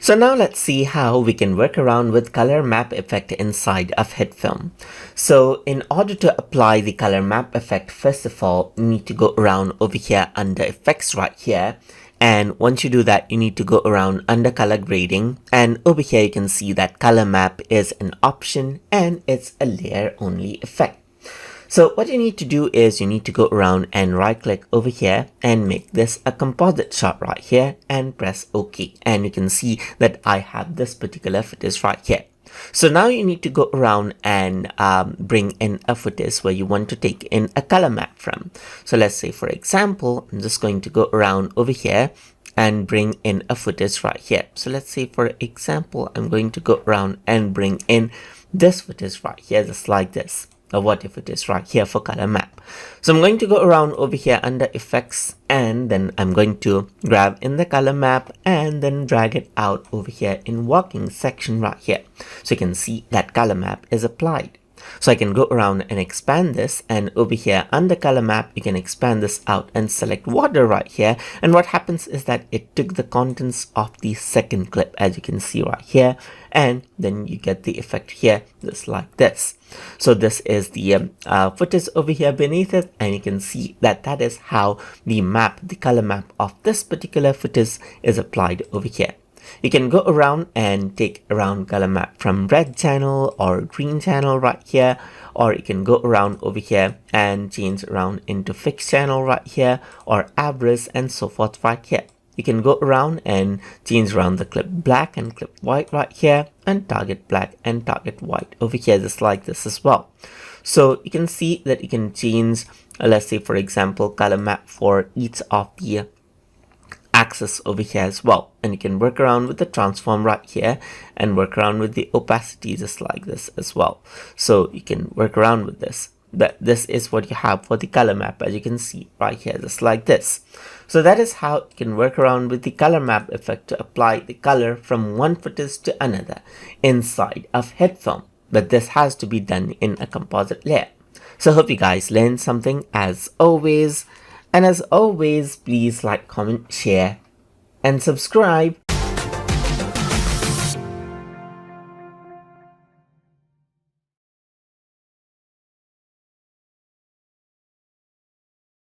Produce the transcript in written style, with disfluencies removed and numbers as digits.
So now let's see how we can work around with color map effect inside of HitFilm. So in order to apply the color map effect, first of all, you need to go around over here under effects right here. And once you do that, you need to go around under color grading. And over here, you can see that color map is an option and it's a layer only effect. So what you need to do is you need to go around and right click over here and make this a composite shot right here and press OK. And you can see that I have this particular footage right here. So now you need to go around and bring in a footage where you want to take in a color map from. So let's say, for example, I'm just going to go around over here and bring in a footage right here. So let's say, for example, I'm going to go around and bring in this footage right here, just like this. Or what if it is right here for color map. So I'm going to go around over here under effects, and then I'm going to grab in the color map and then drag it out over here in working section right here. So you can see that color map is applied. So I can go around and expand this, and over here under color map, you can expand this out and select water right here. And what happens is that it took the contents of the second clip, as you can see right here, and then you get the effect here, just like this. So this is the footage over here beneath it, and you can see that that is how the color map of this particular footage is applied over here. You can go around and take around color map from red channel or green channel right here, or you can go around over here and change around into fixed channel right here, or average, and so forth right here. You can go around and change around the clip black and clip white right here, and target black and target white over here, just like this as well. So you can see that you can change, let's say, for example, color map for each of the axis over here as well, and you can work around with the transform right here and work around with the opacity just like this as well. So you can work around with this. But this is what you have for the color map, as you can see right here, just like this. So that is how you can work around with the color map effect to apply the color from one footage to another inside of HitFilm. But this has to be done in a composite layer. So hope you guys learned something as always. And as always, please like, comment, share, and subscribe